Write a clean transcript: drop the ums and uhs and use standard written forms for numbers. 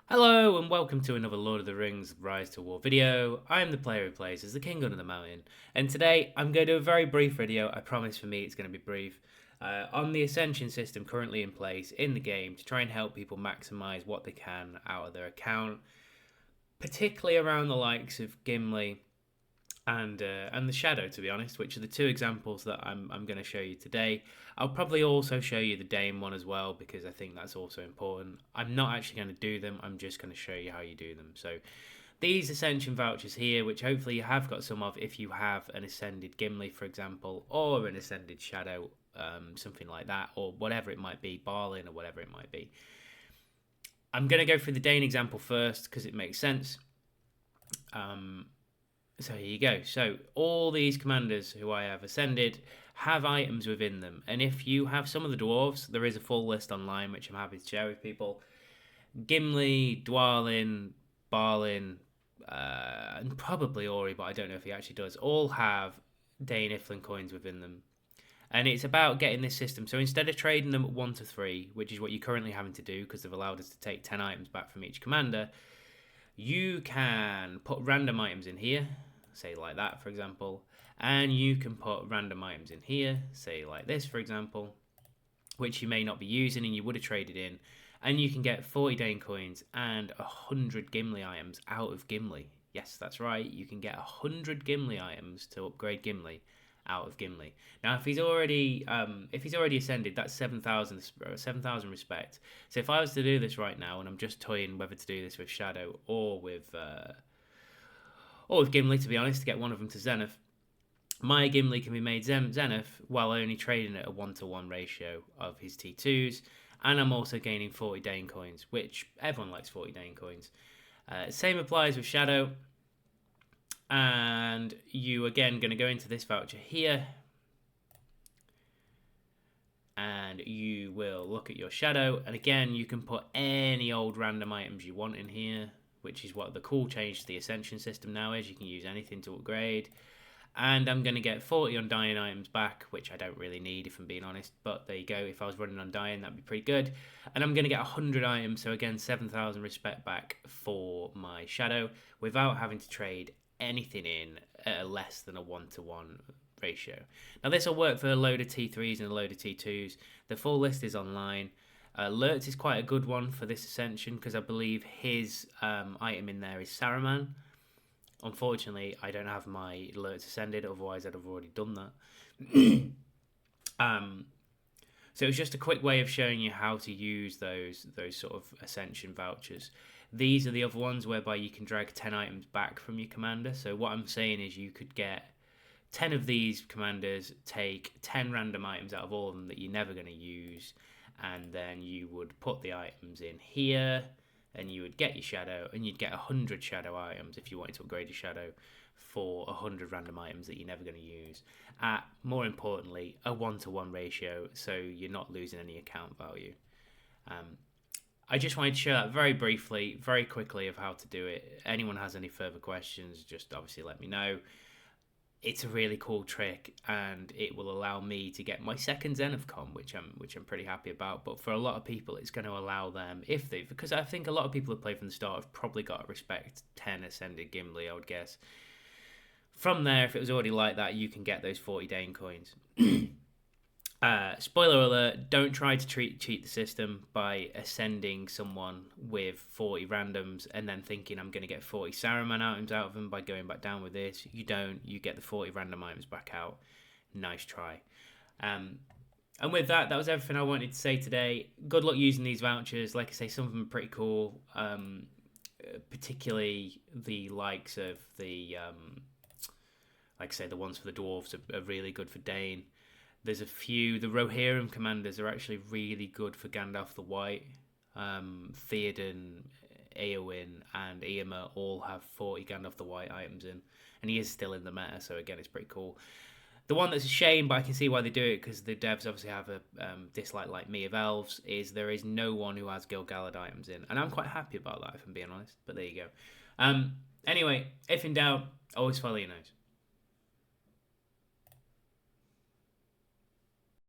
Hello and welcome to another Lord of the Rings Rise to War video. I am the player who plays as the King Under the Mountain, and today I'm going to do a very brief video. I promise for me it's going to be brief on the Ascension system currently in place in the game to try and help people maximize what they can out of their account, particularly around the likes of Gimli and the Shadow, to be honest, which are the two examples that I'm going to show you today. I'll probably also show you the Dain one as well because I think that's also important. I'm not actually going to do them, I'm just going to show you how you do them. So these Ascension vouchers here, which hopefully you have got some of if you have an Ascended Gimli, for example, or an Ascended Shadow, something like that, or whatever it might be, Balin or whatever it might be. I'm going to go through the Dain example first because it makes sense. So here you go. So all these commanders who I have ascended have items within them. And if you have some of the dwarves, there is a full list online which I'm happy to share with people. Gimli, Dwalin, Balin, and probably Ori, but I don't know if he actually does, all have Dain Iflin coins within them. And it's about getting this system. So instead of trading them at 1 to 3, which is what you're currently having to do because they've allowed us to take 10 items back from each commander, you can put random items in here, say like that, for example, and you can put random items in here, say like this, for example, which you may not be using and you would have traded in, and you can get 40 Dain coins and 100 Gimli items out of Gimli. Yes, that's right, you can get 100 Gimli items to upgrade Gimli out of Gimli. Now, if he's already ascended, that's 7,000 respect. So if I was to do this right now, and I'm just toying whether to do this with Shadow or with Gimli, to be honest, to get one of them to Zenith, my Gimli can be made Zenith while only trading at a 1-to-1 ratio of his T2s, and I'm also gaining 40 Dain coins, which everyone likes 40 Dain coins. Same applies with Shadow. And you again going to go into this voucher here, and you will look at your Shadow, and again you can put any old random items you want in here, which is what the cool change to the Ascension system now is. You can use anything to upgrade. And I'm going to get 40 Undying items back, which I don't really need if I'm being honest, but there you go. If I was running Undying, that'd be pretty good. And I'm going to get 100 items, so again 7,000 respect back for my Shadow without having to trade anything in at a less than a 1-to-1 ratio. Now this will work for a load of T3s and a load of T2s. The full list is online. Lurtz is quite a good one for this Ascension because I believe his item in there is Saruman. Unfortunately, I don't have my Lurtz ascended, otherwise I'd have already done that. So it's just a quick way of showing you how to use those sort of Ascension vouchers. These are the other ones whereby you can drag 10 items back from your commander. So what I'm saying is you could get 10 of these commanders, take 10 random items out of all of them that you're never going to use, and then you would put the items in here, and you would get your Shadow, and you'd get 100 Shadow items if you wanted to upgrade your Shadow for 100 random items that you're never going to use at, more importantly, a 1-to-1 ratio, so you're not losing any account value. I just wanted to share that very briefly, very quickly of how to do it. Anyone has any further questions, just obviously let me know. It's a really cool trick, and it will allow me to get my second Zenith com, which I'm pretty happy about. But for a lot of people, it's going to allow them, because I think a lot of people who play from the start have probably got to respect 10 Ascended Gimli, I would guess. From there, if it was already like that, you can get those 40 Dain coins. Spoiler alert, don't try to cheat the system by ascending someone with 40 randoms and then thinking I'm going to get 40 Saruman items out of them by going back down with this. You don't. You get the 40 random items back out. Nice try. And with that, that was everything I wanted to say today. Good luck using these vouchers. Like I say, some of them are pretty cool. Particularly the likes of the, like I say, the ones for the dwarves are really good for Dain. There's a few. The Rohirrim commanders are actually really good for Gandalf the White. Theoden, Eowyn, and Eomer all have 40 Gandalf the White items in, and he is still in the meta, so again, it's pretty cool. The one that's a shame, but I can see why they do it, because the devs obviously have a dislike like me of elves, is there is no one who has Gil-galad items in, and I'm quite happy about that, if I'm being honest, but there you go. Anyway, if in doubt, always follow your nose.